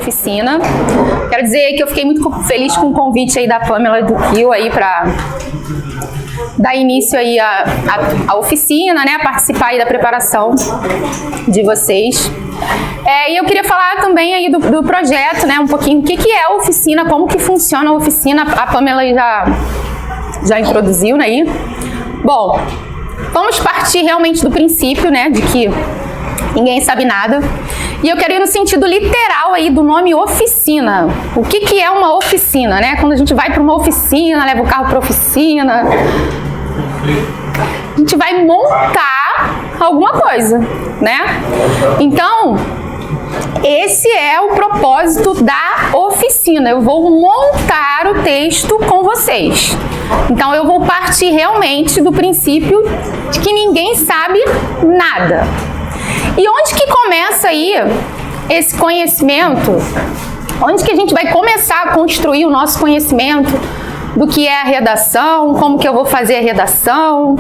oficina. Quero dizer que eu fiquei muito feliz com o convite aí da Pamela do Rio aí para dar início aí à oficina, né? Participar aí da preparação de vocês. E eu queria falar também aí do projeto, né? Um pouquinho o que é a oficina, como que funciona a oficina. A Pamela aí já introduziu, né? Aí. Bom, vamos partir realmente do princípio, né? De que ninguém sabe nada. E eu quero ir no sentido literal aí do nome oficina. O que é uma oficina, né? Quando a gente vai para uma oficina, leva o carro para oficina, a gente vai montar alguma coisa, né? Então, esse é o propósito da oficina. Eu vou montar o texto com vocês. Então, eu vou partir realmente do princípio de que ninguém sabe nada. E onde que começa aí esse conhecimento? Onde que a gente vai começar a construir o nosso conhecimento do que é a redação, como que eu vou fazer a redação,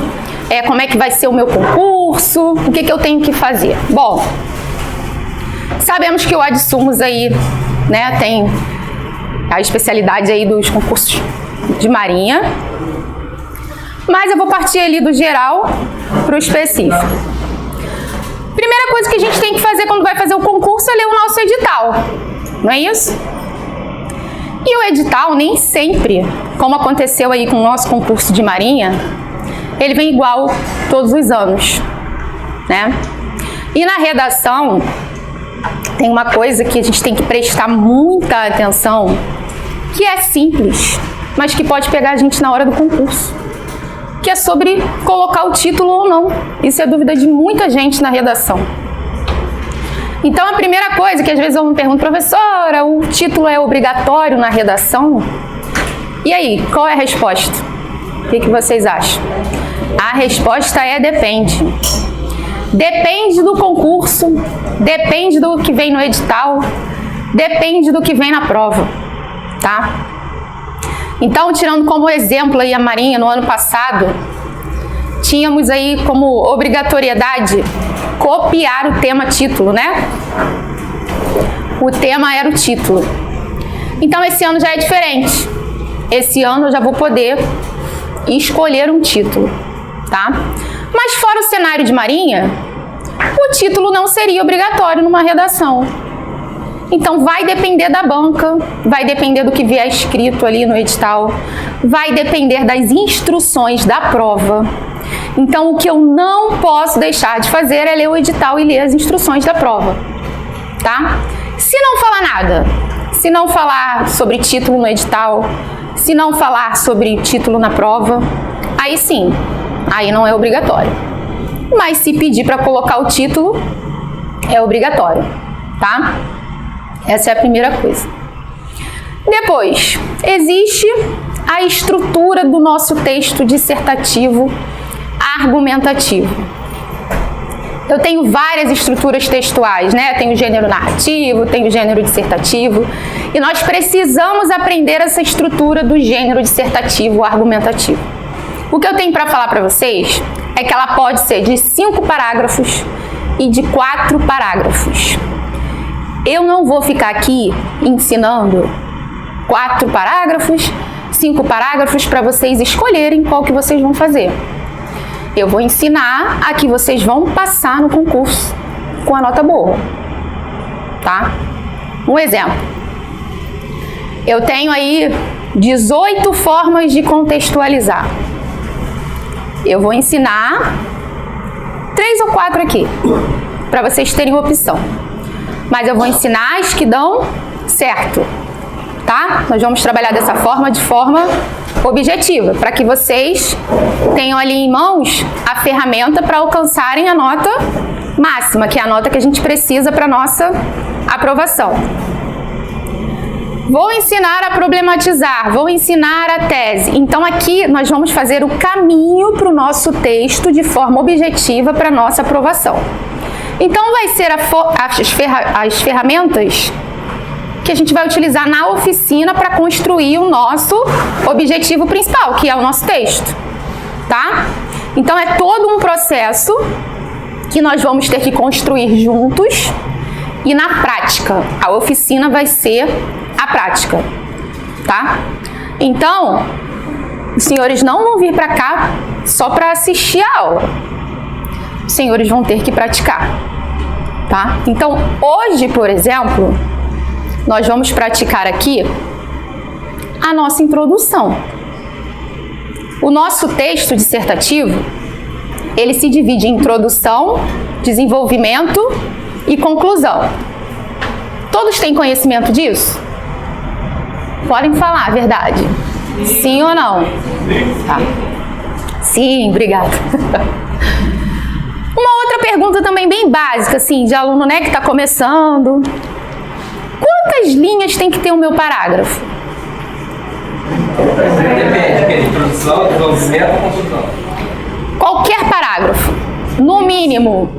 como é que vai ser o meu concurso, o que eu tenho que fazer? Bom, sabemos que o Adsumos aí, né, tem a especialidade aí dos concursos de marinha, mas eu vou partir ali do geral para o específico. Primeira coisa que a gente tem que fazer quando vai fazer o concurso é ler o nosso edital, não é isso? E o edital nem sempre, como aconteceu aí com o nosso concurso de marinha, ele vem igual todos os anos, né? E na redação tem uma coisa que a gente tem que prestar muita atenção, que é simples, mas que pode pegar a gente na hora do concurso, que é sobre colocar o título ou não. Isso é dúvida de muita gente na redação. Então, a primeira coisa que às vezes eu me pergunto, professora, o título é obrigatório na redação? E aí, qual é a resposta? O que vocês acham? A resposta é depende. Depende do concurso, depende do que vem no edital, depende do que vem na prova, tá? Então, tirando como exemplo aí a Marinha, no ano passado, tínhamos aí como obrigatoriedade copiar o tema título, né? O tema era o título. Então, esse ano já é diferente. Esse ano eu já vou poder escolher um título, tá? Mas fora o cenário de Marinha, o título não seria obrigatório numa redação. Então, vai depender da banca, vai depender do que vier escrito ali no edital, vai depender das instruções da prova. Então, o que eu não posso deixar de fazer é ler o edital e ler as instruções da prova, tá? Se não falar nada, se não falar sobre título no edital, se não falar sobre título na prova, aí sim, aí não é obrigatório. Mas se pedir para colocar o título, é obrigatório, tá? Essa é a primeira coisa. Depois, existe a estrutura do nosso texto dissertativo argumentativo. Eu tenho várias estruturas textuais, né? Tenho o gênero narrativo, tenho o gênero dissertativo, e nós precisamos aprender essa estrutura do gênero dissertativo argumentativo. O que eu tenho para falar para vocês é que ela pode ser de 5 parágrafos e de 4 parágrafos. Eu não vou ficar aqui ensinando 4 parágrafos, 5 parágrafos para vocês escolherem qual que vocês vão fazer. Eu vou ensinar a que vocês vão passar no concurso com a nota boa, tá? Um exemplo. Eu tenho aí 18 formas de contextualizar. Eu vou ensinar 3 ou 4 aqui, para vocês terem opção. Mas eu vou ensinar as que dão certo, tá? Nós vamos trabalhar dessa forma, de forma objetiva, para que vocês tenham ali em mãos a ferramenta para alcançarem a nota máxima, que é a nota que a gente precisa para nossa aprovação. Vou ensinar a problematizar, vou ensinar a tese. Então aqui nós vamos fazer o caminho para o nosso texto de forma objetiva para nossa aprovação. Então vai ser as ferramentas que a gente vai utilizar na oficina para construir o nosso objetivo principal, que é o nosso texto, tá? Então é todo um processo que nós vamos ter que construir juntos e na prática. A oficina vai ser a prática, tá? Então, os senhores não vão vir para cá só para assistir a aula. Os senhores vão ter que praticar, tá? Então, hoje, por exemplo, nós vamos praticar aqui a nossa introdução. O nosso texto dissertativo, ele se divide em introdução, desenvolvimento e conclusão. Todos têm conhecimento disso? Podem falar a verdade. Sim ou não? Tá. Sim, obrigada. Uma outra pergunta também bem básica, assim, de aluno, né, que está começando. Quantas linhas tem que ter o meu parágrafo? Depende, introdução, desenvolvimento ou conclusão? Qualquer parágrafo. No mínimo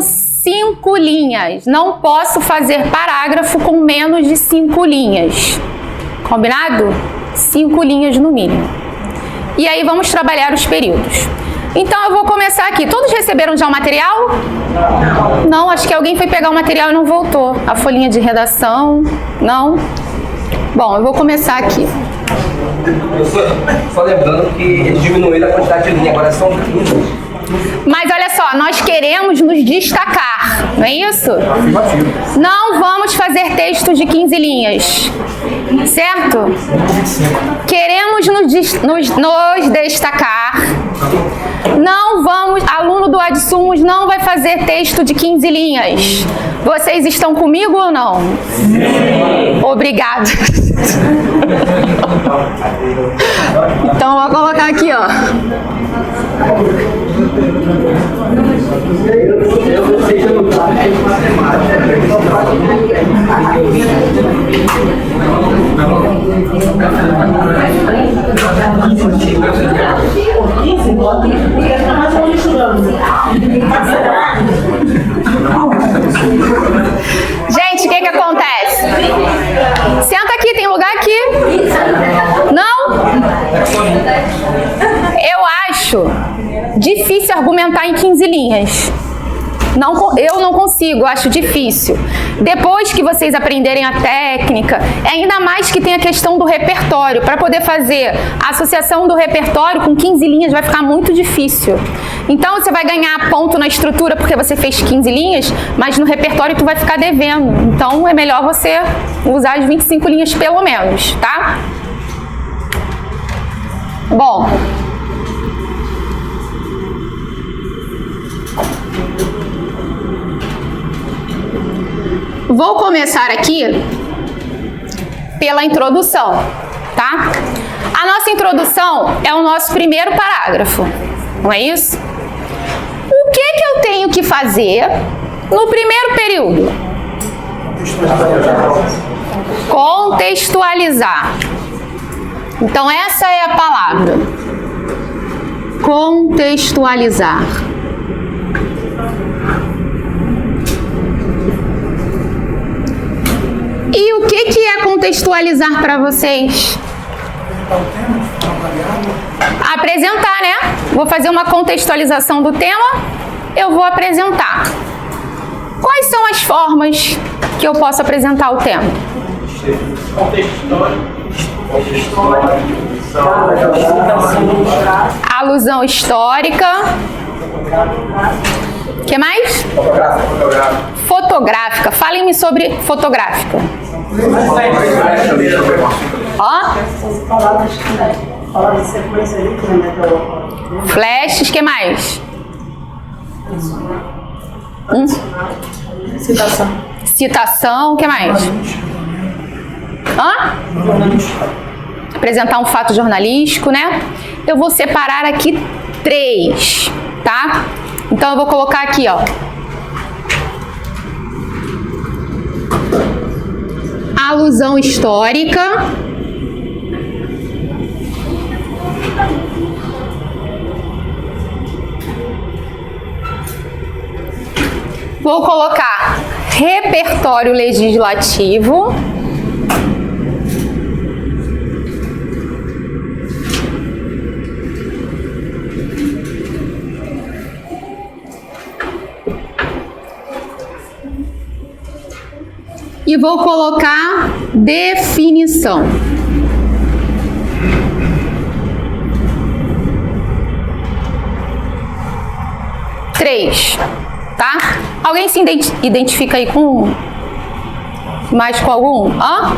5 linhas. Não posso fazer parágrafo com menos de 5 linhas. Combinado? 5 linhas no mínimo. E aí vamos trabalhar os períodos. Então eu vou começar aqui. Todos receberam já o material? Não, acho que alguém foi pegar o material e não voltou. A folhinha de redação? Não? Bom, eu vou começar aqui. Só lembrando que eles diminuíram a quantidade de linha, agora são 15. Mas olha só, nós queremos nos destacar, não é isso? Não vamos fazer textos de 15 linhas, certo? Queremos nos destacar. Não vamos, aluno do Adsumos não vai fazer texto de 15 linhas. Vocês estão comigo ou não? Sim. Obrigada. Então, eu vou colocar aqui, ó. Gente, o que acontece? Senta aqui, tem lugar aqui? Não? Eu acho difícil argumentar em 15 linhas. Eu não consigo, acho difícil. Depois que vocês aprenderem a técnica, ainda mais que tem a questão do repertório. Para poder fazer a associação do repertório com 15 linhas vai ficar muito difícil. Então você vai ganhar ponto na estrutura porque você fez 15 linhas, mas no repertório tu vai ficar devendo. Então é melhor você usar as 25 linhas pelo menos, tá? Bom. Vou começar aqui pela introdução, tá? A nossa introdução é o nosso primeiro parágrafo, não é isso? O que eu tenho que fazer no primeiro período? Contextualizar. Então essa é a palavra. Contextualizar. E o que é contextualizar para vocês? Apresentar, né? Vou fazer uma contextualização do tema, eu vou apresentar. Quais são as formas que eu posso apresentar o tema? Alusão histórica. O que mais? Fotográfica. Falem-me sobre fotográfica. Ó. Flashes, que mais? Citação, que mais? Hã? Apresentar um fato jornalístico, né? Eu vou separar aqui 3, tá? Então eu vou colocar aqui, ó. Alusão histórica. Vou colocar repertório legislativo. e vou colocar definição. Três, tá? Alguém se identifica aí com mais com algum? Hã?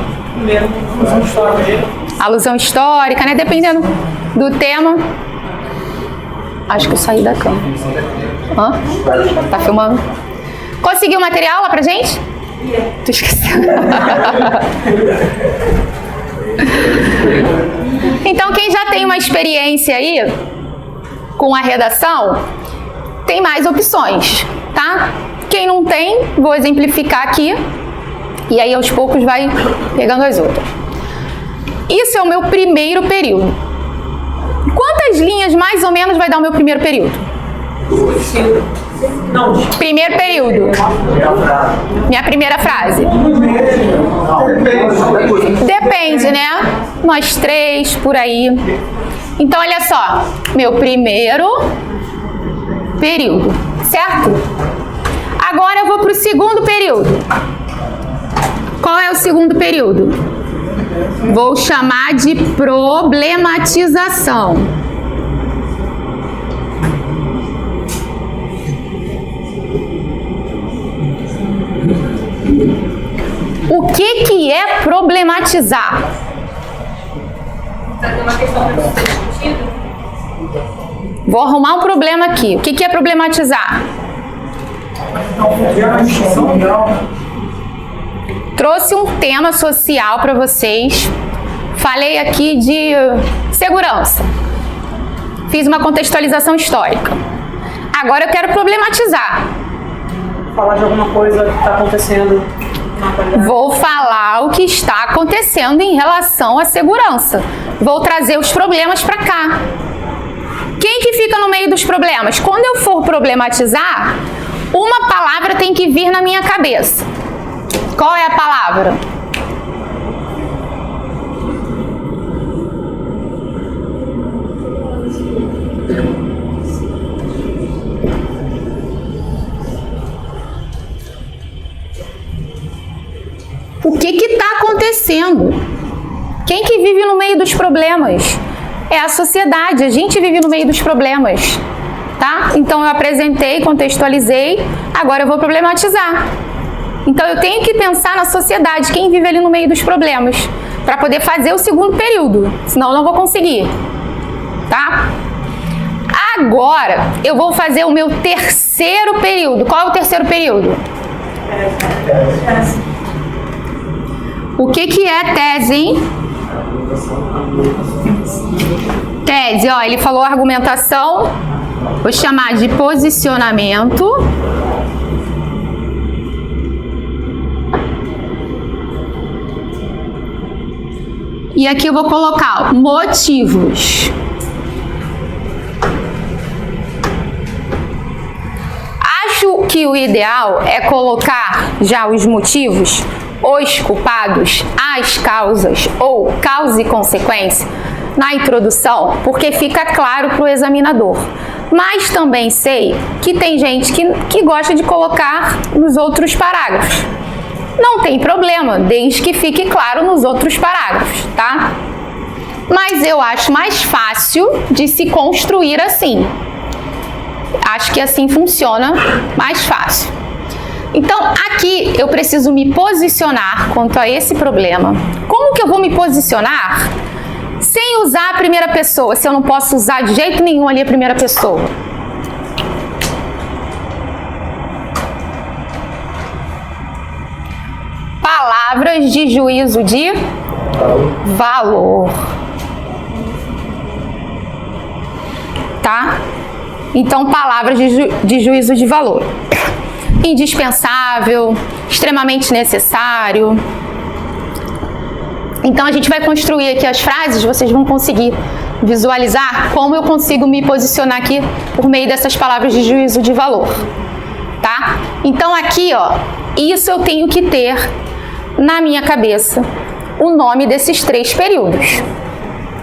Alusão histórica, né? Dependendo do tema. Acho que eu saí da cama. Hã? Tá filmando? Conseguiu o material lá pra gente? Tô esquecendo. Então, quem já tem uma experiência aí com a redação, tem mais opções, tá? Quem não tem, vou exemplificar aqui. E aí, aos poucos, vai pegando as outras. Isso é o meu primeiro período. Quantas linhas, mais ou menos, vai dar o meu primeiro período? Primeiro período. Minha primeira frase. Depende, né? Nós três, por aí. Então, olha só. Meu primeiro período, certo? Agora eu vou para o segundo período. Qual é o segundo período? Vou chamar de problematização. O que é problematizar? Vou arrumar um problema aqui. O que é problematizar? Trouxe um tema social para vocês. Falei aqui de segurança. Fiz uma contextualização histórica. Agora eu quero problematizar. Falar de alguma coisa que está acontecendo. Vou falar o que está acontecendo em relação à segurança. Vou trazer os problemas para cá. Quem que fica no meio dos problemas? Quando eu for problematizar, uma palavra tem que vir na minha cabeça. Qual é a palavra? O que está acontecendo? Quem que vive no meio dos problemas? É a sociedade, a gente vive no meio dos problemas, tá? Então eu apresentei, contextualizei, agora eu vou problematizar. Então eu tenho que pensar na sociedade, quem vive ali no meio dos problemas, para poder fazer o segundo período, senão eu não vou conseguir, tá? Agora eu vou fazer o meu terceiro período. Qual é o terceiro período? O que é tese, hein? Tese, ó, ele falou argumentação, vou chamar de posicionamento. E aqui eu vou colocar motivos. Acho que o ideal é colocar já os motivos, os culpados, as causas ou causa e consequência na introdução, porque fica claro para o examinador. Mas também sei que tem gente que gosta de colocar nos outros parágrafos. Não tem problema, desde que fique claro nos outros parágrafos, tá? Mas eu acho mais fácil de se construir assim. Acho que assim funciona mais fácil. Então, aqui eu preciso me posicionar quanto a esse problema. Como que eu vou me posicionar sem usar a primeira pessoa, se eu não posso usar de jeito nenhum ali a primeira pessoa? Palavras de juízo de valor. Tá? Então, palavras de juízo de valor. Indispensável, extremamente necessário. Então, a gente vai construir aqui as frases, vocês vão conseguir visualizar como eu consigo me posicionar aqui por meio dessas palavras de juízo de valor. Tá? Então, aqui, ó, isso eu tenho que ter na minha cabeça o nome desses três períodos,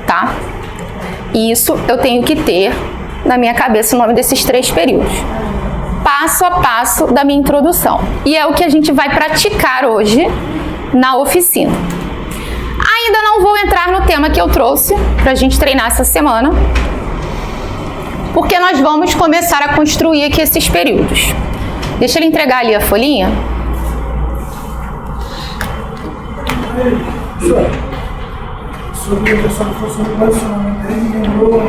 tá? Isso eu tenho que ter na minha cabeça o nome desses três períodos, passo a passo da minha introdução. E é o que a gente vai praticar hoje na oficina. Ainda não vou entrar no tema que eu trouxe para a gente treinar essa semana, porque nós vamos começar a construir aqui esses períodos. Deixa ele entregar ali a folhinha. Sobre a posicionamento aí, me lembrou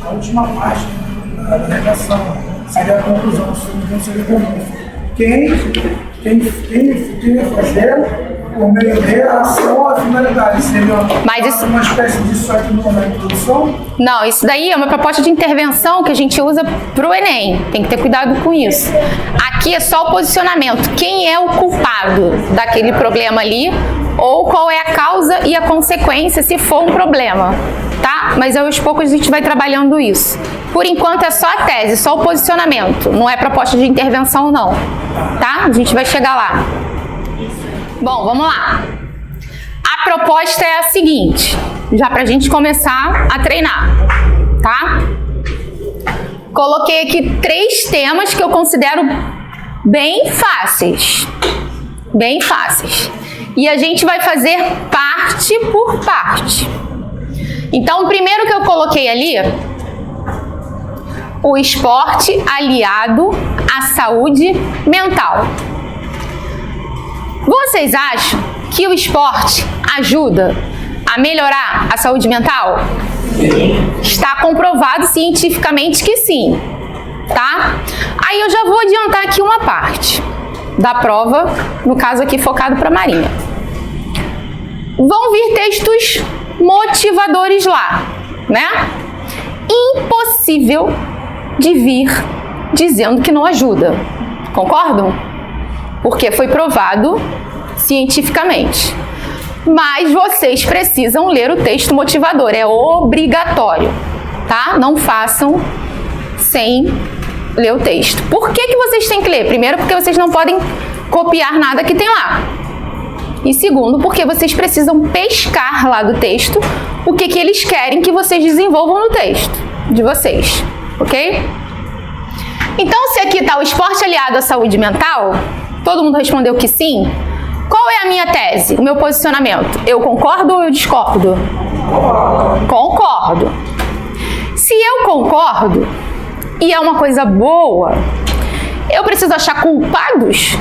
a última parte da redação, seria a conclusão, se não seria comum. Quem fazer por meio de ação a finalidade, seria uma espécie disso aqui na introdução? Não, isso daí é uma proposta de intervenção que a gente usa para o Enem. Tem que ter cuidado com isso. Aqui é só o posicionamento. Quem é o culpado daquele problema ali? Ou qual é a causa e a consequência se for um problema, tá? Mas aos poucos a gente vai trabalhando isso. Por enquanto é só a tese, só o posicionamento. Não é proposta de intervenção, não. Tá? A gente vai chegar lá. Bom, vamos lá. A proposta é a seguinte, já pra gente começar a treinar, tá? Coloquei aqui 3 temas que eu considero bem fáceis. Bem fáceis. E a gente vai fazer parte por parte. Então, o primeiro que eu coloquei ali, o esporte aliado à saúde mental. Vocês acham que o esporte ajuda a melhorar a saúde mental? Está comprovado cientificamente que sim, tá? Aí eu já vou adiantar aqui uma parte da prova, no caso aqui focado para Marinha. Vão vir textos motivadores lá, né? Impossível de vir dizendo que não ajuda. Concordam? Porque foi provado cientificamente. Mas vocês precisam ler o texto motivador, é obrigatório, tá? Não façam sem ler o texto. Por que vocês têm que ler? Primeiro, porque vocês não podem copiar nada que tem lá. E segundo, porque vocês precisam pescar lá do texto o que eles querem que vocês desenvolvam no texto de vocês, ok? Então, se aqui está o esporte aliado à saúde mental, todo mundo respondeu que sim. Qual é a minha tese, o meu posicionamento? Eu concordo ou eu discordo? Concordo. Se eu concordo, e é uma coisa boa, eu preciso achar culpados?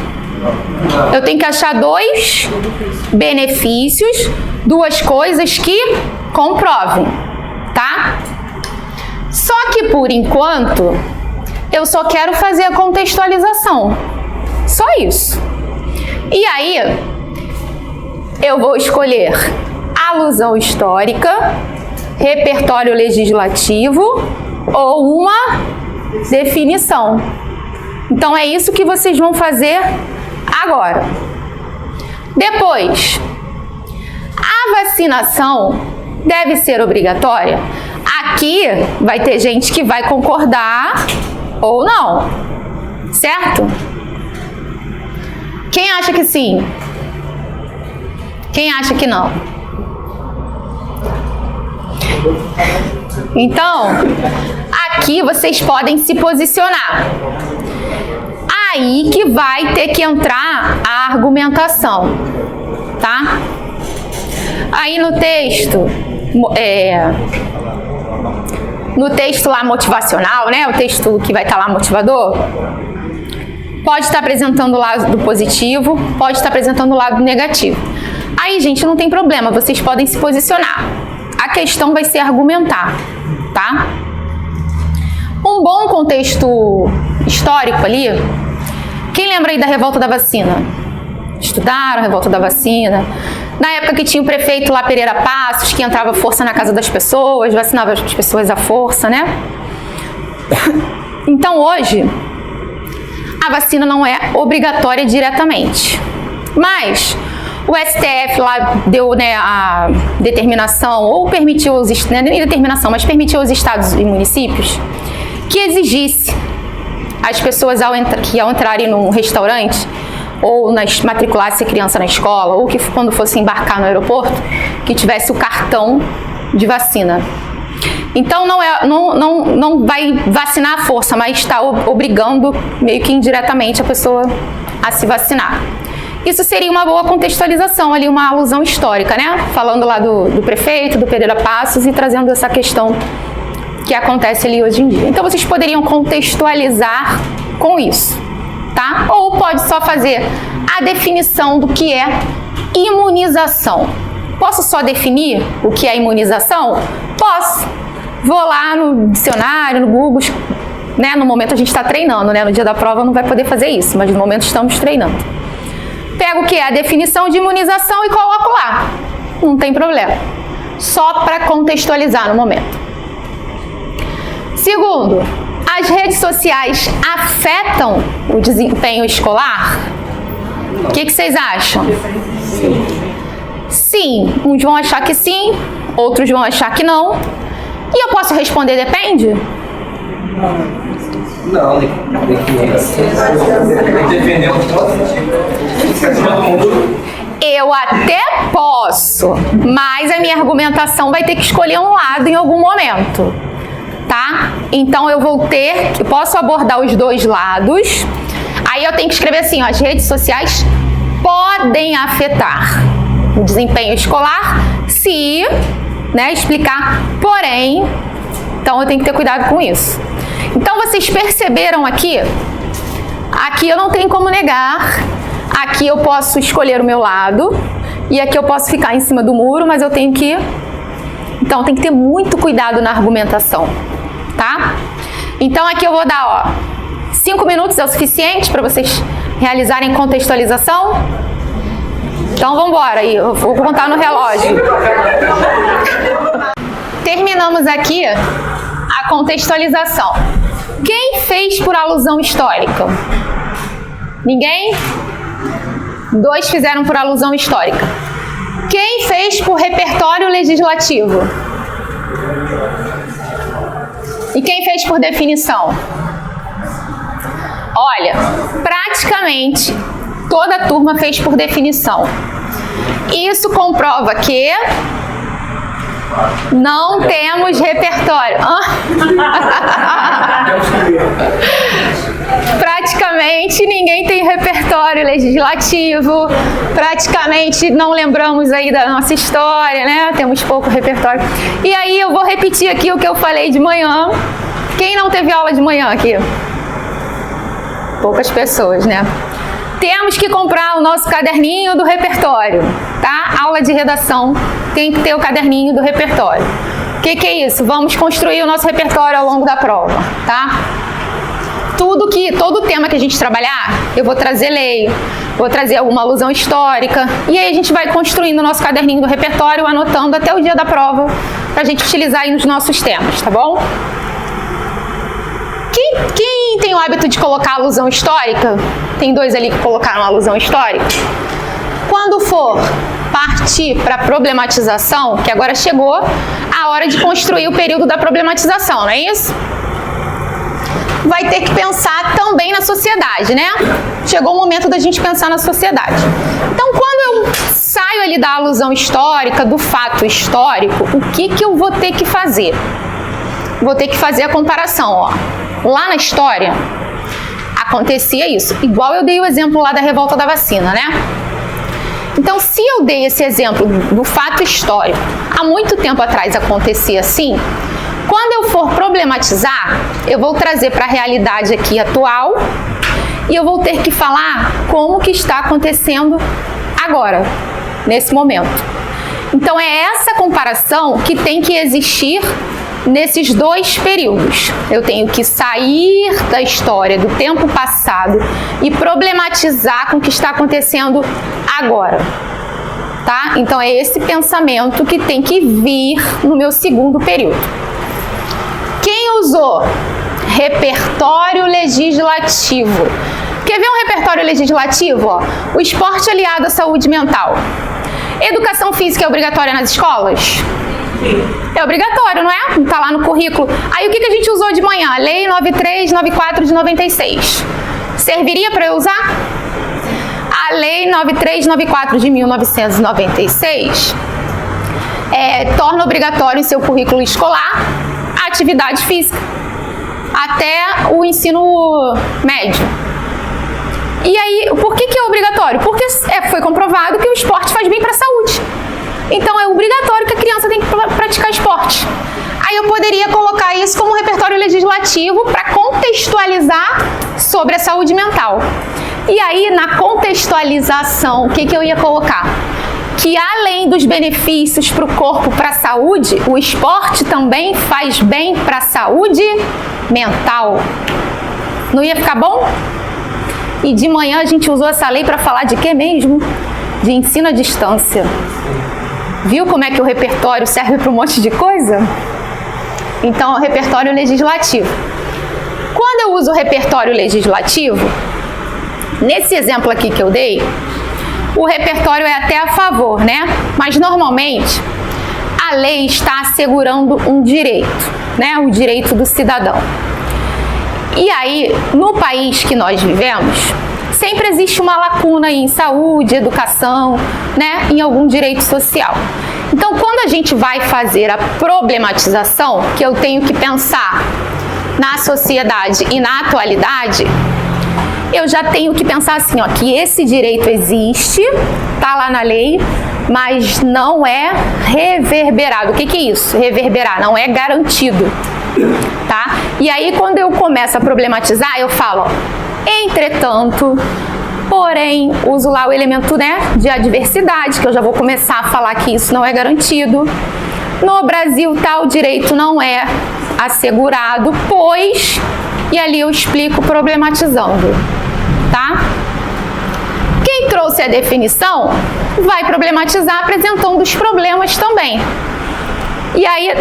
Eu tenho que achar 2 benefícios, 2 coisas que comprovem, tá? Só que por enquanto, eu só quero fazer a contextualização. Só isso. E aí, eu vou escolher alusão histórica, repertório legislativo ou uma definição. Então, é isso que vocês vão fazer agora. Depois, a vacinação deve ser obrigatória? Aqui vai ter gente que vai concordar ou não, certo? Quem acha que sim? Quem acha que não? Então, aqui vocês podem se posicionar. Aí que vai ter que entrar a argumentação, tá? Aí no texto, no texto lá motivacional, né? O texto que vai estar lá motivador, pode estar apresentando o lado positivo, pode estar apresentando o lado negativo. Aí, gente, não tem problema, vocês podem se posicionar. A questão vai ser argumentar, tá? Um bom contexto histórico ali. Quem lembra aí da revolta da vacina? Estudaram a revolta da vacina? Na época que tinha o prefeito lá, Pereira Passos, que entrava força na casa das pessoas, vacinava as pessoas à força, né? Então, hoje, a vacina não é obrigatória diretamente. Mas o STF lá deu, né, a determinação, ou permitiu os, né, nem determinação, mas permitiu aos estados e municípios que exigisse as pessoas que ao entrarem num restaurante ou matriculasse a criança na escola, ou que quando fosse embarcar no aeroporto, que tivesse o cartão de vacina. Então não vai vacinar à força, mas está obrigando meio que indiretamente a pessoa a se vacinar. Isso seria uma boa contextualização ali, uma alusão histórica, né? Falando lá do prefeito, do Pereira Passos e trazendo essa questão que acontece ali hoje em dia. Então vocês poderiam contextualizar com isso, tá? Ou pode só fazer a definição do que é imunização. Posso só definir o que é imunização? Posso. Vou lá no dicionário, no Google, né? No momento a gente está treinando, né? No dia da prova não vai poder fazer isso, mas no momento estamos treinando. Pego o que é a definição de imunização e coloco lá. Não tem problema. Só para contextualizar no momento. Segundo, as redes sociais afetam o desempenho escolar? O que vocês acham? Sim. Uns vão achar que sim, outros vão achar que não. E eu posso responder depende? Não, tem que defender todo mundo. Eu até posso, mas a minha argumentação vai ter que escolher um lado em algum momento, tá? Então eu posso abordar os dois lados. Aí eu tenho que escrever assim, ó, as redes sociais podem afetar o desempenho escolar se, né, explicar, porém, então eu tenho que ter cuidado com isso. Então vocês perceberam aqui eu não tenho como negar, aqui eu posso escolher o meu lado e aqui eu posso ficar em cima do muro, mas eu tenho que, então tem que ter muito cuidado na argumentação, tá? Então aqui eu vou dar, ó, 5 minutos é o suficiente para vocês realizarem contextualização? Então vamos embora, aí eu vou contar no relógio. Terminamos aqui a contextualização. Quem fez por alusão histórica? Ninguém? 2 fizeram por alusão histórica. Quem fez por repertório legislativo? E quem fez por definição? Olha, praticamente toda a turma fez por definição. Isso comprova que não temos repertório. Praticamente ninguém tem repertório legislativo, praticamente não lembramos aí da nossa história, né? Temos pouco repertório. E aí eu vou repetir aqui o que eu falei de manhã. Quem não teve aula de manhã aqui? Poucas pessoas, né? Temos que comprar o nosso caderninho do repertório, tá? Aula de redação tem que ter o caderninho do repertório. O que é isso? Vamos construir o nosso repertório ao longo da prova, tá? Todo tema que a gente trabalhar, eu vou trazer lei, vou trazer alguma alusão histórica, e aí a gente vai construindo o nosso caderninho do repertório, anotando até o dia da prova, pra gente utilizar aí nos nossos temas, tá bom? Quem tem o hábito de colocar alusão histórica? Tem 2 ali que colocaram alusão histórica. Quando for partir para a problematização, que agora chegou a hora de construir o período da problematização, não é isso? Vai ter que pensar também na sociedade, né? Chegou o momento da gente pensar na sociedade. Então, quando eu saio ali da alusão histórica, do fato histórico, o que eu vou ter que fazer? Vou ter que fazer a comparação, ó. Lá na história, acontecia isso. Igual eu dei o exemplo lá da revolta da vacina, né? Então, se eu dei esse exemplo do fato histórico, há muito tempo atrás acontecia assim, quando eu for problematizar, eu vou trazer para a realidade aqui atual e eu vou ter que falar como que está acontecendo agora, nesse momento. Então, é essa comparação que tem que existir nesses 2 períodos. Eu tenho que sair da história do tempo passado e problematizar com o que está acontecendo agora, tá? Então é esse pensamento que tem que vir no meu segundo período. Quem usou repertório legislativo? Quer ver um repertório legislativo? Ó, o esporte aliado à saúde mental. Educação física é obrigatória nas escolas? É obrigatório, não é? Está lá no currículo. Aí o que a gente usou de manhã? Lei 9394 de 96. Serviria para eu usar? A Lei 9394 de 1996 torna obrigatório em seu currículo escolar a atividade física até o ensino médio. E aí, por que é obrigatório? Porque foi comprovado que o esporte faz bem para a saúde. Então, é obrigatório que a criança tem que praticar esporte. Aí eu poderia colocar isso como repertório legislativo para contextualizar sobre a saúde mental. E aí, na contextualização, o que eu ia colocar? Que além dos benefícios para o corpo, para a saúde, o esporte também faz bem para a saúde mental. Não ia ficar bom? E de manhã a gente usou essa lei para falar de quê mesmo? De ensino à distância. Viu como é que o repertório serve para um monte de coisa? Então, é o repertório legislativo. Quando eu uso o repertório legislativo, nesse exemplo aqui que eu dei, o repertório é até a favor, né? Mas normalmente a lei está assegurando um direito, né? O direito do cidadão. E aí, no país que nós vivemos, sempre existe uma lacuna em saúde, educação, né? Em algum direito social. Então, quando a gente vai fazer a problematização, que eu tenho que pensar na sociedade e na atualidade, eu já tenho que pensar assim, ó, que esse direito existe, tá lá na lei, mas não é reverberado. O que é isso? Reverberar, não é garantido, tá? E aí, quando eu começo a problematizar, eu falo, ó, entretanto, porém, uso lá o elemento, né, de adversidade, que eu já vou começar a falar que isso não é garantido. No Brasil, tal direito não é assegurado, pois... E ali eu explico problematizando, tá? Quem trouxe a definição vai problematizar apresentando os problemas também. E aí,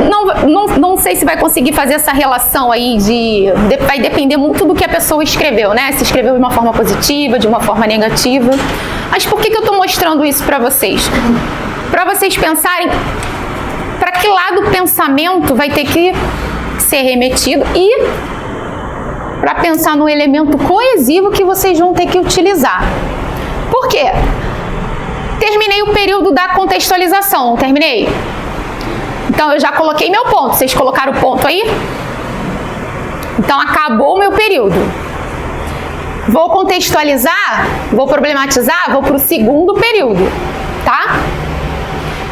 não sei se vai conseguir fazer essa relação aí vai depender muito do que a pessoa escreveu, né? Se escreveu de uma forma positiva, de uma forma negativa. Mas por que eu estou mostrando isso para vocês? Para vocês pensarem para que lado o pensamento vai ter que ser remetido e para pensar no elemento coesivo que vocês vão ter que utilizar. Por quê? Terminei o período da contextualização, não terminei? Então, eu já coloquei meu ponto. Vocês colocaram o ponto aí? Então, acabou o meu período. Vou contextualizar, vou problematizar, vou para o segundo período, tá?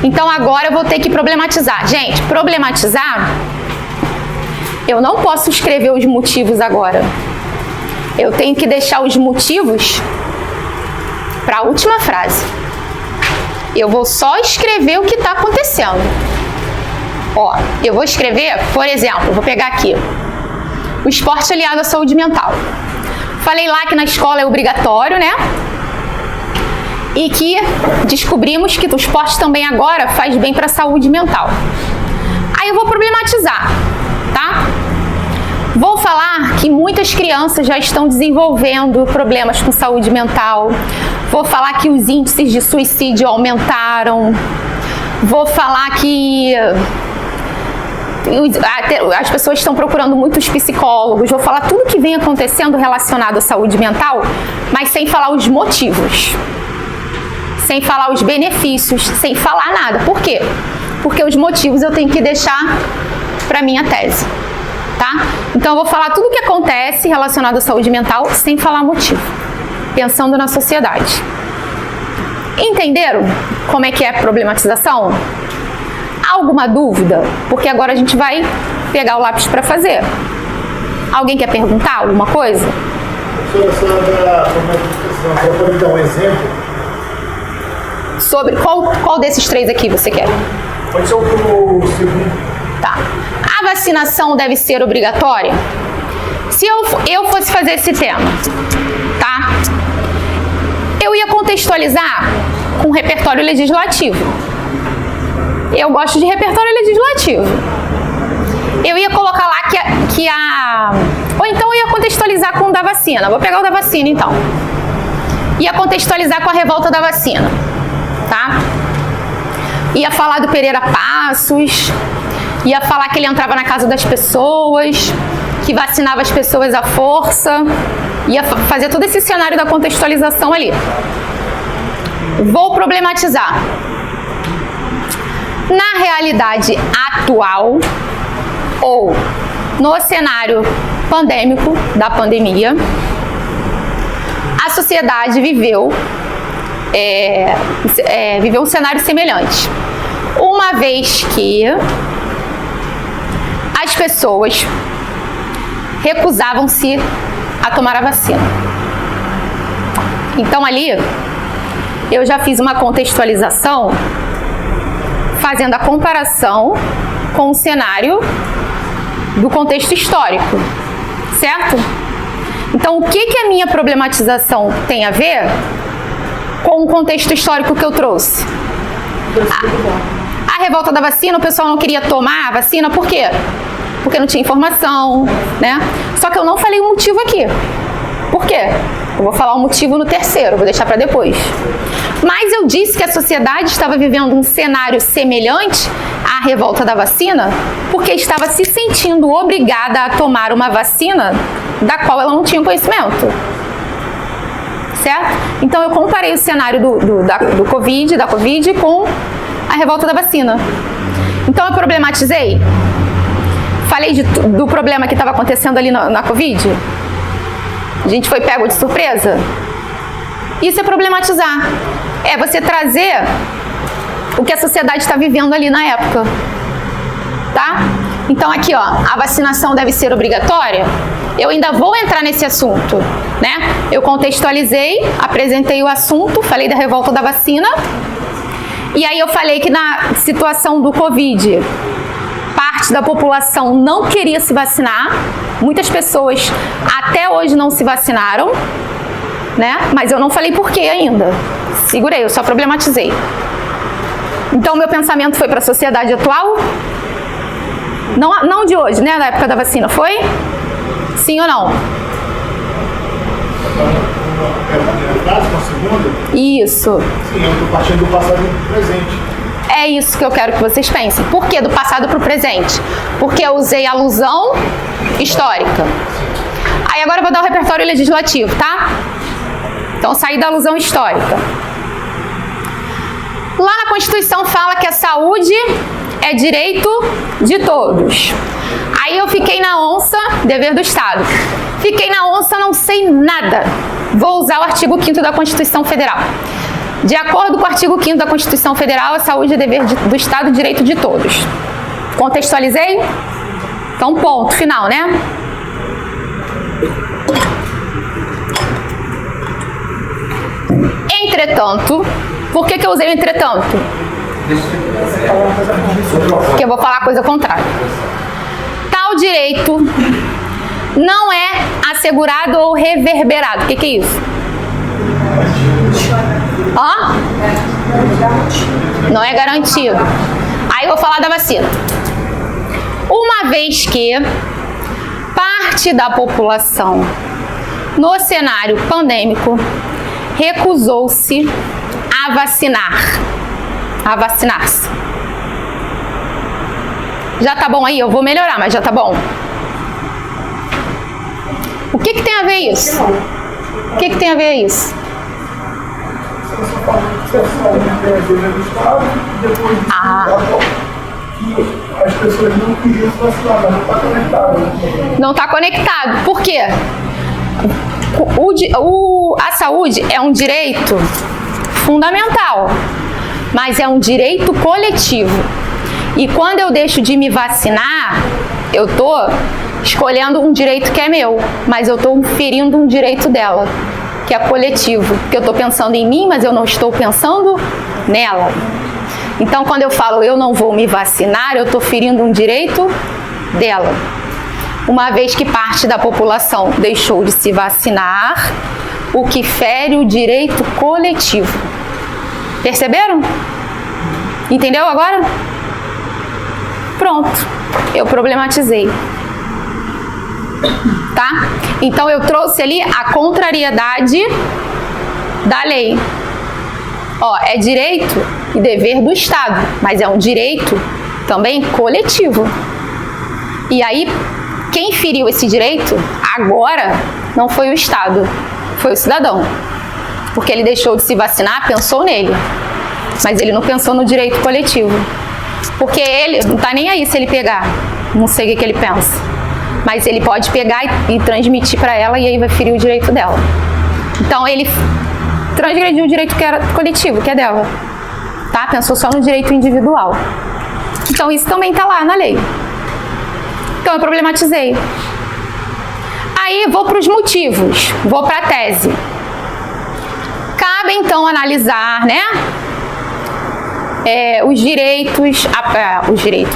Então, agora eu vou ter que problematizar. Gente, problematizar, eu não posso escrever os motivos agora. Eu tenho que deixar os motivos para a última frase. Eu vou só escrever o que está acontecendo. Ó, eu vou escrever, por exemplo, vou pegar aqui, o esporte aliado à saúde mental. Falei lá que na escola é obrigatório, né? E que descobrimos que o esporte também agora faz bem para a saúde mental. Aí eu vou problematizar, tá? Vou falar que muitas crianças já estão desenvolvendo problemas com saúde mental. Vou falar que os índices de suicídio aumentaram. Vou falar que as pessoas estão procurando muitos psicólogos. Vou falar tudo que vem acontecendo relacionado à saúde mental, mas sem falar os motivos, sem falar os benefícios, sem falar nada. Por quê? Porque os motivos eu tenho que deixar para minha tese, tá? Então eu vou falar tudo o que acontece relacionado à saúde mental sem falar motivo, pensando na sociedade. Entenderam como é que é a problematização? Alguma dúvida? Porque agora a gente vai pegar o lápis para fazer. Alguém quer perguntar alguma coisa? Professora, você pode dar um exemplo? Sobre qual desses três aqui você quer? Pode ser o segundo. Tá. A vacinação deve ser obrigatória? Se eu fosse fazer esse tema, tá? Eu ia contextualizar com repertório legislativo. Eu gosto de repertório legislativo. Eu ia colocar lá ou então eu ia contextualizar com o da vacina. Vou pegar o da vacina, então. Ia contextualizar com a revolta da vacina, tá? Ia falar do Pereira Passos. Ia falar que ele entrava na casa das pessoas, que vacinava as pessoas à força. Ia fazer todo esse cenário da contextualização ali. Vou problematizar. Na realidade atual, ou no cenário pandêmico da pandemia, a sociedade viveu um cenário semelhante. Uma vez que as pessoas recusavam-se a tomar a vacina. Então ali eu já fiz uma contextualização fazendo a comparação com o cenário do contexto histórico, certo? Então, o que a minha problematização tem a ver com o contexto histórico que eu trouxe? A revolta da vacina, o pessoal não queria tomar a vacina, por quê? Porque não tinha informação, né? Só que eu não falei o motivo aqui. Por quê? Eu vou falar o motivo no terceiro, vou deixar para depois. Mas eu disse que a sociedade estava vivendo um cenário semelhante à revolta da vacina, porque estava se sentindo obrigada a tomar uma vacina da qual ela não tinha conhecimento. Certo? Então eu comparei o cenário da Covid com a revolta da vacina. Então eu problematizei. Falei do problema que estava acontecendo ali na Covid. A gente foi pego de surpresa. Isso é problematizar. É você trazer o que a sociedade está vivendo ali na época. Tá? Então aqui, ó, a vacinação deve ser obrigatória. Eu ainda vou entrar nesse assunto, né? Eu contextualizei, apresentei o assunto, falei da revolta da vacina. E aí eu falei que na situação do Covid, parte da população não queria se vacinar. Muitas pessoas até hoje não se vacinaram, né? Mas eu não falei por quê ainda. Segurei, eu só problematizei. Então, meu pensamento foi para a sociedade atual? Não de hoje, né? Na época da vacina, foi? Sim ou não? Isso. Sim, eu estou partindo do passado para o presente. É isso que eu quero que vocês pensem. Por que do passado para o presente? Porque eu usei alusão histórica. Aí agora eu vou dar o repertório legislativo, tá? Então, saí da alusão histórica. Lá na Constituição fala que a saúde é direito de todos. Aí eu fiquei na onça, dever do Estado. Fiquei na onça, não sei nada. Vou usar o artigo 5º da Constituição Federal. De acordo com o artigo 5º da Constituição Federal, a saúde é dever do Estado e direito de todos. Contextualizei? Então, ponto final, né? Entretanto, por que eu usei o entretanto? Porque eu vou falar a coisa contrária. Tal direito não é assegurado ou reverberado. O que é isso? Ó? Não é garantido. Aí eu vou falar da vacina. Uma vez que parte da população no cenário pandêmico recusou-se a vacinar-se. Já tá bom aí? Eu vou melhorar, mas já tá bom. O que tem a ver isso? O que tem a ver isso? As pessoas não queriam se vacinar, mas não está conectado. Não está conectado. Por quê? A saúde é um direito fundamental, mas é um direito coletivo. E quando eu deixo de me vacinar, eu estou escolhendo um direito que é meu, mas eu estou ferindo um direito dela, que é coletivo. Porque eu estou pensando em mim, mas eu não estou pensando nela. Então, quando eu falo eu não vou me vacinar, eu estou ferindo um direito dela. Uma vez que parte da população deixou de se vacinar, o que fere o direito coletivo. Perceberam? Entendeu agora? Pronto, eu problematizei. Tá? Então eu trouxe ali a contrariedade da lei. Ó, é direito e dever do Estado, mas é um direito também coletivo. E aí, quem feriu esse direito agora não foi o Estado, foi o cidadão. Porque ele deixou de se vacinar, pensou nele, mas ele não pensou no direito coletivo. Porque ele não tá nem aí se ele pegar, não sei o que ele pensa. Mas ele pode pegar e transmitir para ela e aí vai ferir o direito dela. Então, ele transgrediu o direito que era coletivo, que é dela. Tá? Pensou só no direito individual. Então, isso também está lá na lei. Então, eu problematizei. Aí, vou para os motivos. Vou para a tese. Cabe, então, analisar, né? Os direitos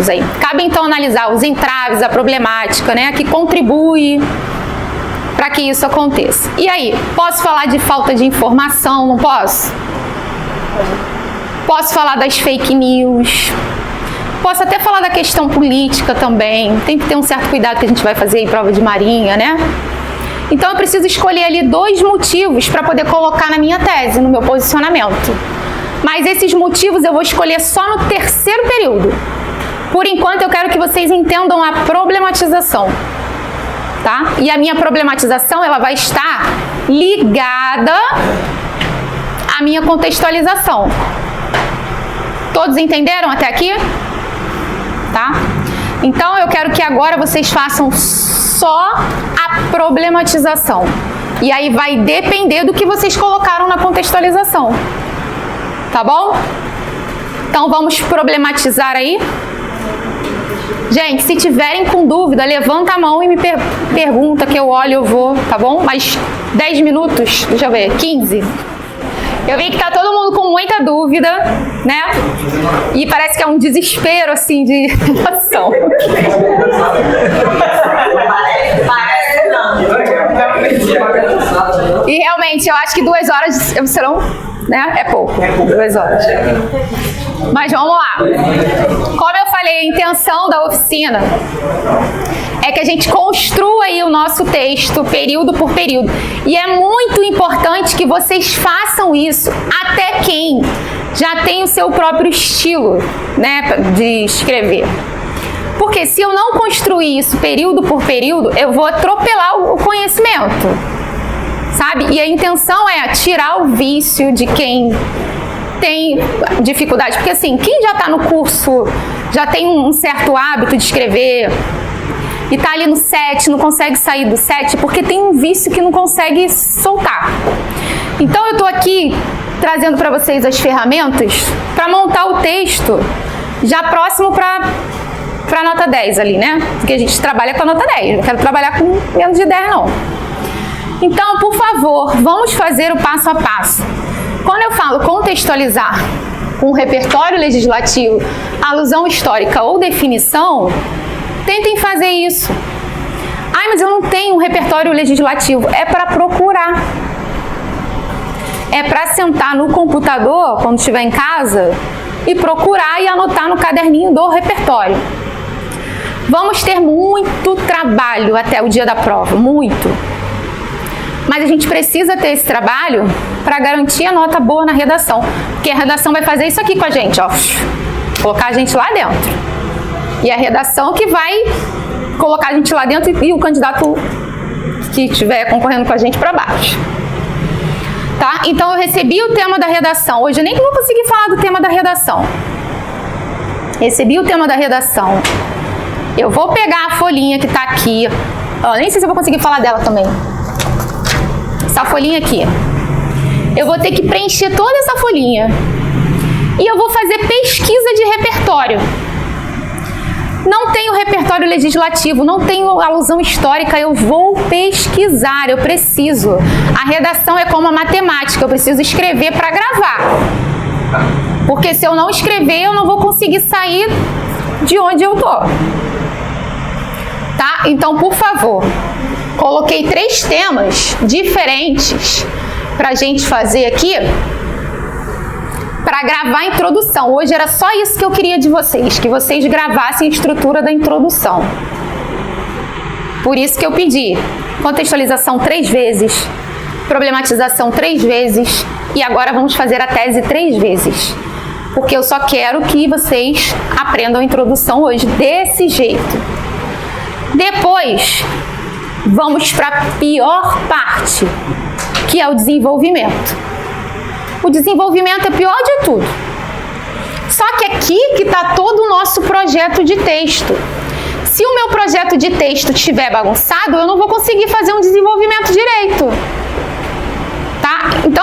aí. Cabe, então, analisar os entraves, a problemática, né? Que contribui para que isso aconteça. E aí, posso falar de falta de informação? Não posso? Posso falar das fake news? Posso até falar da questão política também. Tem que ter um certo cuidado que a gente vai fazer em prova de marinha, né? Então, eu preciso escolher ali 2 motivos para poder colocar na minha tese, no meu posicionamento. Mas esses motivos eu vou escolher só no 3º período. Por enquanto, eu quero que vocês entendam a problematização. Tá? E a minha problematização ela vai estar ligada à minha contextualização. Todos entenderam até aqui? Tá? Então eu quero que agora vocês façam só a problematização. E aí vai depender do que vocês colocaram na contextualização. Tá bom? Então vamos problematizar aí. Gente, se tiverem com dúvida, levanta a mão e me pergunta que eu olho, eu vou, tá bom? Mais 10 minutos, deixa eu ver, 15. Eu vi que tá todo mundo com muita dúvida, né? E parece que é um desespero, assim, de ação. E realmente, eu acho que 2 horas serão, né? É pouco, 2 horas. Mas vamos lá. Como eu falei, a intenção da oficina é que a gente construa aí o nosso texto período por período. E é muito importante que vocês façam isso até quem já tem o seu próprio estilo, né, de escrever. Porque se eu não construir isso período por período, eu vou atropelar o conhecimento, sabe? E a intenção é tirar o vício de quem tem dificuldade. Porque assim, quem já está no curso, já tem um certo hábito de escrever e está ali no 7, não consegue sair do 7, porque tem um vício que não consegue soltar. Então eu estou aqui trazendo para vocês as ferramentas para montar o texto já próximo para a nota 10 ali, né? Porque a gente trabalha com a nota 10, não quero trabalhar com menos de 10 não. Então, por favor, vamos fazer o passo a passo. Quando eu falo contextualizar com repertório legislativo, alusão histórica ou definição, tentem fazer isso. Ai, mas eu não tenho um repertório legislativo. É para procurar. É para sentar no computador, quando estiver em casa, e procurar e anotar no caderninho do repertório. Vamos ter muito trabalho até o dia da prova, muito. Mas a gente precisa ter esse trabalho para garantir a nota boa na redação. Porque a redação vai fazer isso aqui com a gente, ó. Colocar a gente lá dentro. E a redação que vai colocar a gente lá dentro e o candidato que estiver concorrendo com a gente para baixo. Tá? Então eu recebi o tema da redação. Hoje eu nem vou conseguir falar do tema da redação. Recebi o tema da redação. Eu vou pegar a folhinha que está aqui. Nem sei se eu vou conseguir falar dela também. Essa folhinha aqui. Eu vou ter que preencher toda essa folhinha. E eu vou fazer pesquisa de repertório. Não tenho repertório legislativo, não tenho alusão histórica, eu vou pesquisar, eu preciso. A redação é como a matemática, eu preciso escrever para gravar. Porque se eu não escrever, eu não vou conseguir sair de onde eu tô. Tá? Então, por favor, coloquei 3 temas diferentes pra gente fazer aqui para gravar a introdução. Hoje era só isso que eu queria de vocês, que vocês gravassem a estrutura da introdução. Por isso que eu pedi contextualização 3 vezes, problematização 3 vezes e agora vamos fazer a tese 3 vezes. Porque eu só quero que vocês aprendam a introdução hoje desse jeito. Depois, vamos para a pior parte, que é o desenvolvimento. O desenvolvimento é pior de tudo. Só que aqui que está todo o nosso projeto de texto. Se o meu projeto de texto estiver bagunçado, eu não vou conseguir fazer um desenvolvimento direito.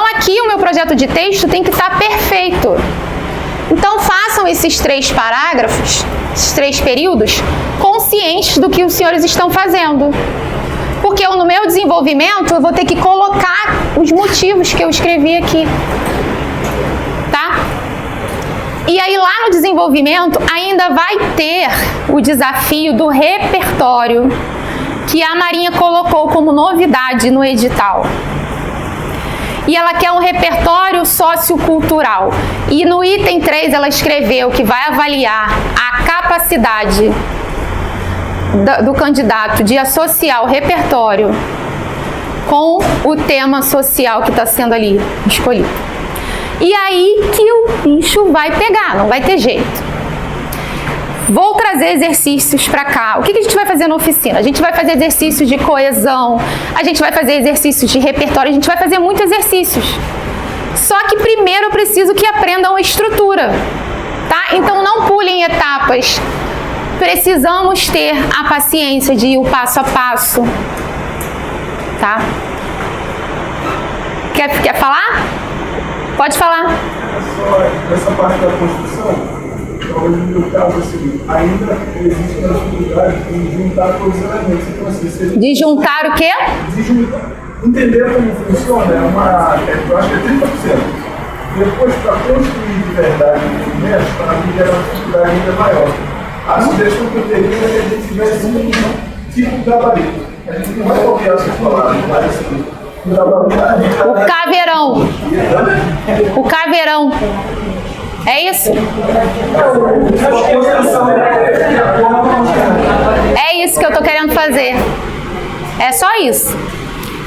aqui o meu projeto de texto tem que estar perfeito. Então façam esses 3 parágrafos, esses 3 períodos, conscientes do que os senhores estão fazendo. Porque no meu desenvolvimento eu vou ter que colocar os motivos que eu escrevi aqui. Tá? E aí lá no desenvolvimento ainda vai ter o desafio do repertório que a Marinha colocou como novidade no edital. E ela quer um repertório sociocultural. E no item 3 ela escreveu que vai avaliar a capacidade do candidato de associar o repertório com o tema social que está sendo ali escolhido. E aí que o bicho vai pegar, não vai ter jeito. Vou trazer exercícios para cá. O que a gente vai fazer na oficina? A gente vai fazer exercícios de coesão, a gente vai fazer exercícios de repertório, a gente vai fazer muitos exercícios. Só que primeiro eu preciso que aprendam a estrutura, tá? Então não pulem etapas. Precisamos ter a paciência de ir o passo a passo, tá? Quer falar? Pode falar. Essa parte da construção, hoje no caso, assim, ainda existe uma dificuldade de juntar todos os elementos. Então, assim, de juntar o quê? De juntar. Entender como funciona eu acho que é 30%. Depois, para construir de verdade o movimento, para mim era uma dificuldade ainda maior. A sugestão que eu teria é que a gente tivesse um tipo gabarito. A gente não vai copiar essas palavras, mas assim, o caveirão. O caveirão. É isso? É isso que eu tô querendo fazer. É só isso.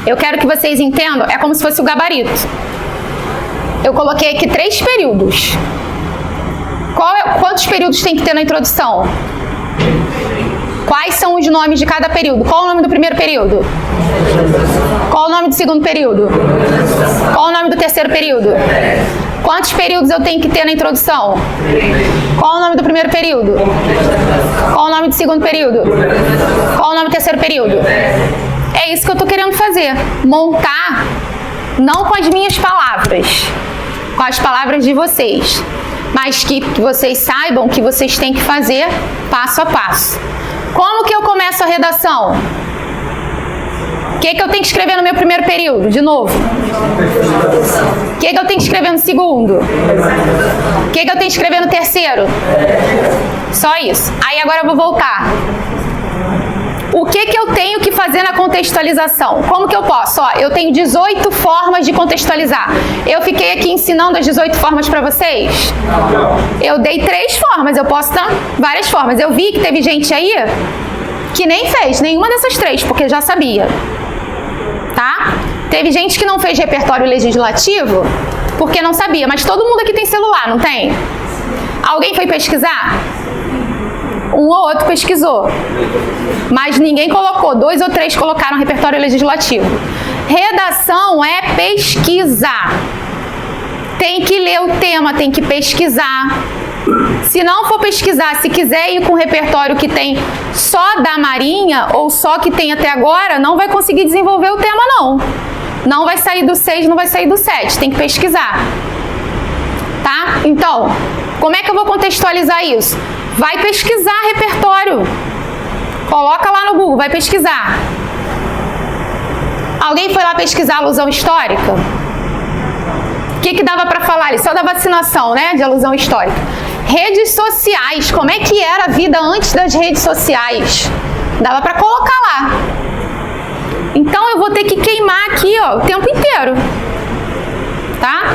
Eu quero que vocês entendam, é como se fosse o gabarito. Eu coloquei aqui 3 períodos. Quantos períodos tem que ter na introdução? Quais são os nomes de cada período? Qual o nome do primeiro período? Qual o nome do segundo período? Qual o nome do terceiro período? Quantos períodos eu tenho que ter na introdução? Qual o nome do primeiro período? Qual o nome do segundo período? Qual o nome do terceiro período? É isso que eu estou querendo fazer. Montar, não com as minhas palavras, com as palavras de vocês, mas que vocês saibam que vocês têm que fazer passo a passo. Como que eu começo a redação? O que eu tenho que escrever no meu primeiro período? De novo. O que eu tenho que escrever no segundo? O que eu tenho que escrever no terceiro? Só isso. Aí agora eu vou voltar. O que eu tenho que fazer na contextualização? Como que eu posso? Ó, eu tenho 18 formas de contextualizar. Eu fiquei aqui ensinando as 18 formas para vocês? Eu dei 3 formas, eu posso dar várias formas. Eu vi que teve gente aí que nem fez nenhuma dessas 3, porque já sabia. Tá? Teve gente que não fez repertório legislativo porque não sabia, mas todo mundo aqui tem celular, não tem? Alguém foi pesquisar? Um ou outro pesquisou, mas ninguém colocou. 2 ou 3 colocaram repertório legislativo. Redação é pesquisar. Tem que ler o tema, tem que pesquisar. Se não for pesquisar, se quiser ir com o repertório que tem só da Marinha ou só que tem até agora, não vai conseguir desenvolver o tema, não. Não vai sair do 6, não vai sair do 7. Tem que pesquisar. Tá? Então, como é que eu vou contextualizar isso? Vai pesquisar repertório. Coloca lá no Google, vai pesquisar. Alguém foi lá pesquisar alusão histórica? O que dava para falar ali? Só da vacinação, né? De alusão histórica. Redes sociais. Como é que era a vida antes das redes sociais? Dava para colocar lá. Então eu vou ter que queimar aqui, ó, o tempo inteiro. Tá?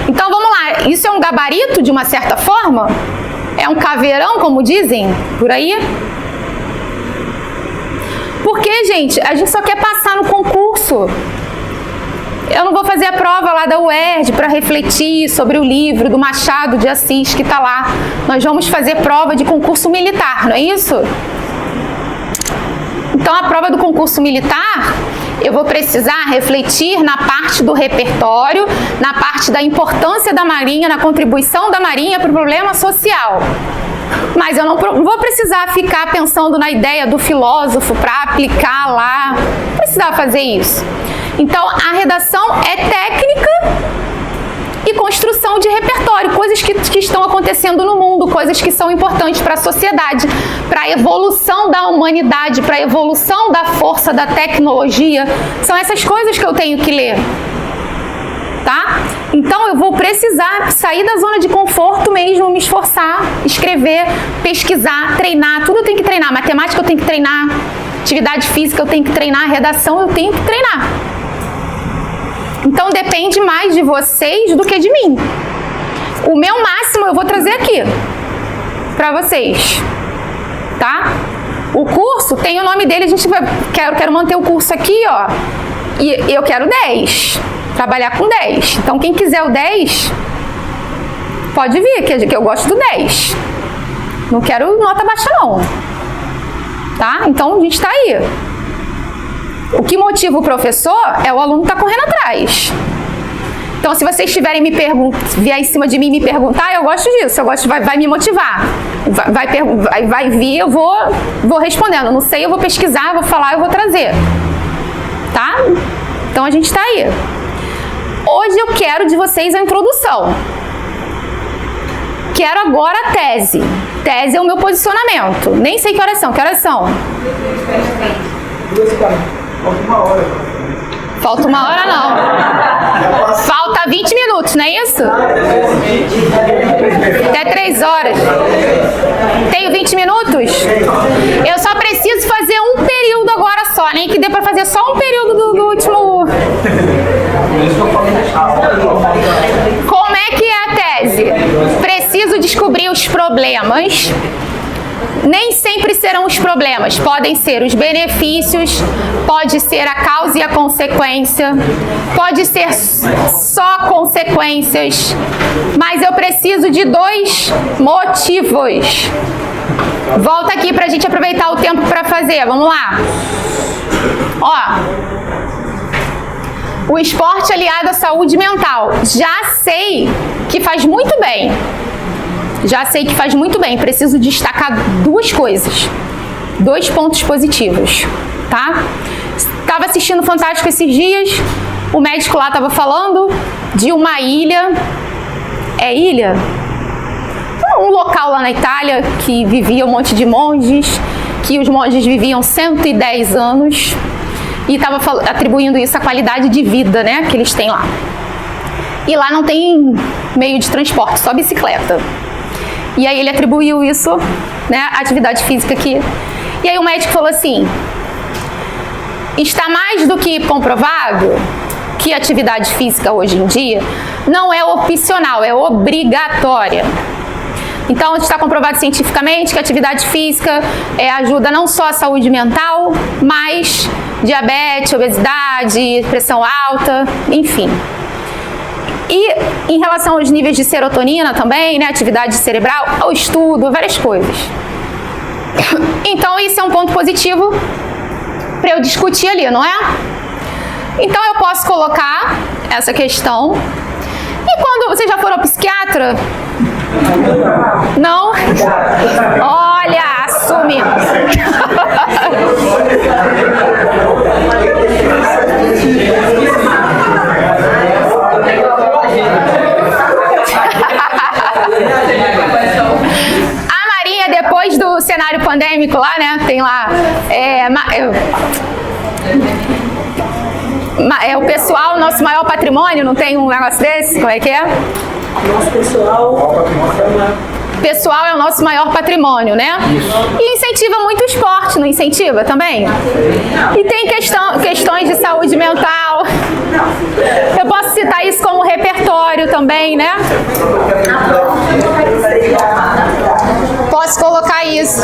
Então vamos lá. Isso é um gabarito de uma certa forma? É um caveirão, como dizem por aí? Porque, gente, a gente só quer passar no concurso. Eu não vou fazer a prova lá da UERJ para refletir sobre o livro do Machado de Assis que está lá. Nós vamos fazer prova de concurso militar, não é isso? Então, a prova do concurso militar, eu vou precisar refletir na parte do repertório, na parte da importância da Marinha, na contribuição da Marinha para o problema social. Mas eu não vou precisar ficar pensando na ideia do filósofo para aplicar lá. Não precisava fazer isso. Então, a redação é técnica e construção de repertório, coisas que estão acontecendo no mundo, coisas que são importantes para a sociedade, para a evolução da humanidade, para a evolução da força da tecnologia. São essas coisas que eu tenho que ler. Tá? Então eu vou precisar sair da zona de conforto mesmo, me esforçar, escrever, pesquisar, treinar, tudo eu tenho que treinar. Matemática eu tenho que treinar, atividade física eu tenho que treinar, redação eu tenho que treinar. Então depende mais de vocês do que de mim. O meu máximo eu vou trazer aqui para vocês, tá? O curso tem o nome dele, a gente vai, quero manter o curso aqui, ó, e eu quero 10. Trabalhar com 10. Então, quem quiser o 10, pode vir, que eu gosto do 10. Não quero nota baixa, não. Tá? Então, a gente está aí. O que motiva o professor é o aluno estar correndo atrás. Então, se vocês tiverem vier em cima de mim e me perguntar, eu gosto disso. Eu gosto, vai me motivar. Vai vir, eu vou respondendo. Não sei, eu vou pesquisar, eu vou falar, eu vou trazer. Tá? Então, a gente está aí. Hoje eu quero de vocês a introdução. Quero agora a tese. Tese é o meu posicionamento. Nem sei que horas são. Que horas são? 2h40. Falta 1 hora. Falta 1 hora não. Falta 20 minutos, não é isso? Até 3 horas. Tenho 20 minutos? Eu só preciso fazer um período agora só, nem que dê para fazer só um período do último. Como é que é a tese? Preciso descobrir os problemas. Nem sempre serão os problemas, podem ser os benefícios, pode ser a causa e a consequência, pode ser só consequências, mas eu preciso de 2 motivos. Volta aqui para a gente aproveitar o tempo para fazer, vamos lá. Ó, o esporte aliado à saúde mental, já sei que faz muito bem. Já sei que faz muito bem, preciso destacar 2 coisas, 2 pontos positivos, tá? Estava assistindo Fantástico esses dias, o médico lá estava falando de uma ilha, ilha? Um local lá na Itália que vivia um monte de monges, que os monges viviam 110 anos e estava atribuindo isso à qualidade de vida, né, que eles têm lá. E lá não tem meio de transporte, só bicicleta. E aí ele atribuiu isso, né, à atividade física aqui. E aí o médico falou assim, está mais do que comprovado que a atividade física hoje em dia não é opcional, é obrigatória. Então está comprovado cientificamente que a atividade física ajuda não só a saúde mental, mas diabetes, obesidade, pressão alta, enfim. E em relação aos níveis de serotonina também, né, atividade cerebral, ao estudo, várias coisas. Então isso é um ponto positivo para eu discutir ali, não é? Então eu posso colocar essa questão. E quando você já for ao psiquiatra? Não? Olha, assume. A Marinha, depois do cenário pandêmico lá, né, tem lá o pessoal, nosso maior patrimônio, não tem um negócio desse? Como é que é? Nosso Pessoal é o nosso maior patrimônio, né? E incentiva muito o esporte, não incentiva também? E tem questões de saúde mental. Eu posso citar isso como repertório também, né? Posso colocar isso.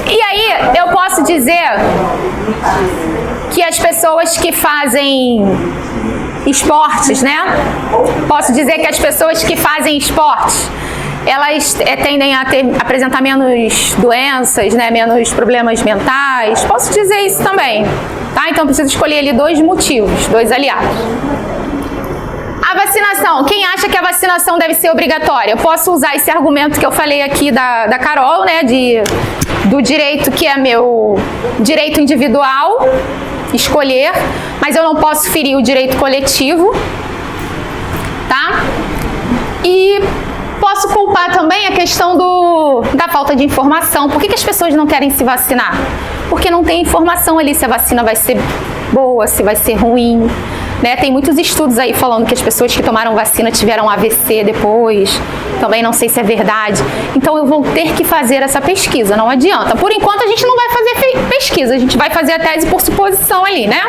E aí, eu posso dizer que as pessoas que fazem esportes, né? Posso dizer que as pessoas que fazem esportes, elas tendem a apresentar menos doenças, né? Menos problemas mentais. Posso dizer isso também, tá? Então, preciso escolher ali 2 motivos, 2 aliados. A vacinação. Quem acha que a vacinação deve ser obrigatória? Eu posso usar esse argumento que eu falei aqui da Carol, né? do direito que é meu direito individual, escolher, mas eu não posso ferir o direito coletivo, tá? E posso culpar também a questão da falta de informação. Por que as pessoas não querem se vacinar? Porque não tem informação ali se a vacina vai ser boa, se vai ser ruim, né? Tem muitos estudos aí falando que as pessoas que tomaram vacina tiveram AVC depois. Também não sei se é verdade. Então eu vou ter que fazer essa pesquisa, não adianta. Por enquanto a gente não vai fazer pesquisa, a gente vai fazer a tese por suposição ali, né?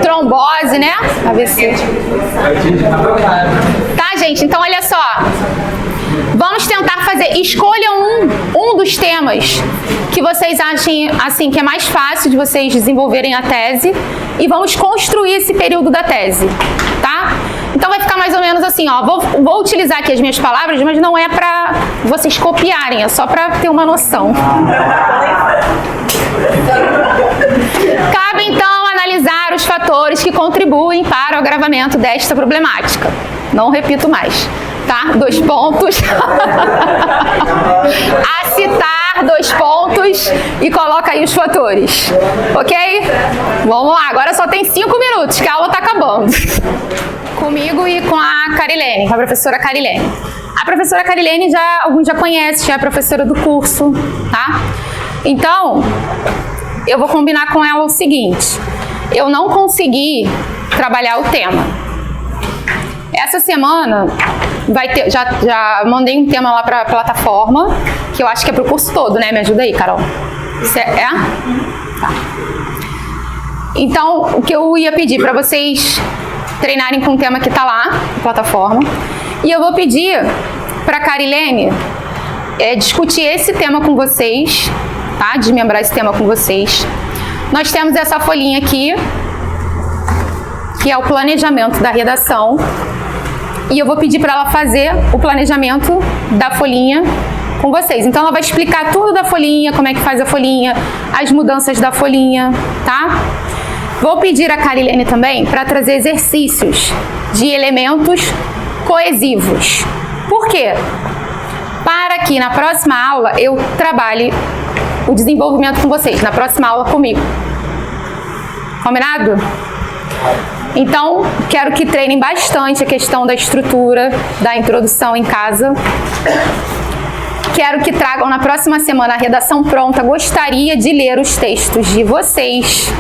Trombose, né? AVC. Tá, gente? Então olha só. Vamos tentar fazer, escolham um dos temas que vocês achem assim que é mais fácil de vocês desenvolverem a tese e vamos construir esse período da tese, tá? Então vai ficar mais ou menos assim, ó, vou utilizar aqui as minhas palavras, mas não é para vocês copiarem, é só para ter uma noção. Cabe então analisar os fatores que contribuem para o agravamento desta problemática. Não repito mais. Tá? 2 pontos. A citar 2 pontos e coloca aí os fatores. Ok? Vamos lá, agora só tem 5 minutos, que a aula tá acabando. Comigo e com a Carilene, com a professora Carilene. A professora Carilene alguns já conhecem, já é professora do curso, tá? Então, eu vou combinar com ela o seguinte: eu não consegui trabalhar o tema. Essa semana vai ter, já mandei um tema lá para a plataforma, que eu acho que é para o curso todo, né? Me ajuda aí, Carol. É? Tá. Então, o que eu ia pedir para vocês treinarem com o tema que está lá na plataforma, e eu vou pedir para a Carilene discutir esse tema com vocês, tá? Desmembrar esse tema com vocês. Nós temos essa folhinha aqui, que é o planejamento da redação. E eu vou pedir para ela fazer o planejamento da folhinha com vocês. Então ela vai explicar tudo da folhinha, como é que faz a folhinha, as mudanças da folhinha, tá? Vou pedir a Carilene também para trazer exercícios de elementos coesivos. Por quê? Para que na próxima aula eu trabalhe o desenvolvimento com vocês, na próxima aula comigo. Combinado? Então, quero que treinem bastante a questão da estrutura, da introdução em casa. Quero que tragam na próxima semana a redação pronta. Gostaria de ler os textos de vocês.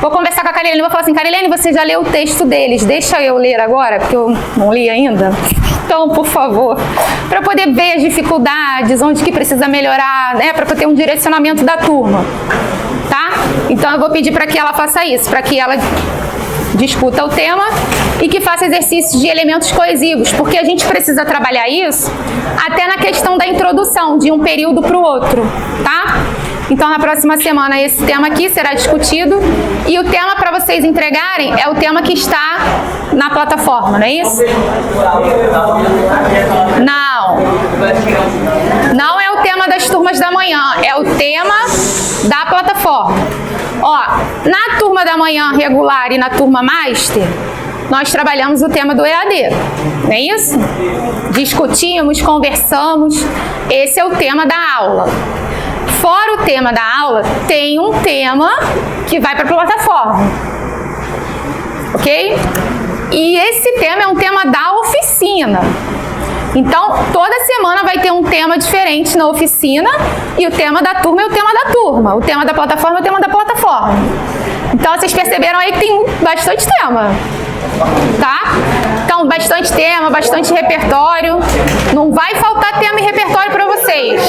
Vou conversar com a Carilene e vou falar assim: Carilene, você já leu o texto deles? Deixa eu ler agora, porque eu não li ainda. Então, por favor, para eu poder ver as dificuldades, onde que precisa melhorar, né? Para ter um direcionamento da turma, tá? Então, eu vou pedir para que ela faça isso, para que ela discuta o tema e que faça exercícios de elementos coesivos, porque a gente precisa trabalhar isso até na questão da introdução de um período para o outro, tá? Então, na próxima semana, esse tema aqui será discutido e o tema para vocês entregarem é o tema que está na plataforma, não é isso? Não é o tema das turmas da manhã, é o tema da plataforma. Ó, na turma da manhã regular e na turma master, nós trabalhamos o tema do EAD, não é isso? Discutimos, conversamos, esse é o tema da aula. Fora o tema da aula, tem um tema que vai para a plataforma, ok? E esse tema é um tema da oficina. Então, toda semana vai ter um tema diferente na oficina e o tema da turma é o tema da turma. O tema da plataforma é o tema da plataforma. Então, vocês perceberam aí que tem bastante tema, tá? Então, bastante tema, bastante repertório. Não vai faltar tema e repertório para vocês,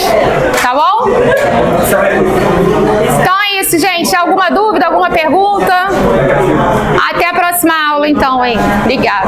tá bom? Então é isso, gente. Alguma dúvida, alguma pergunta? Até a próxima aula, então, hein? Obrigada.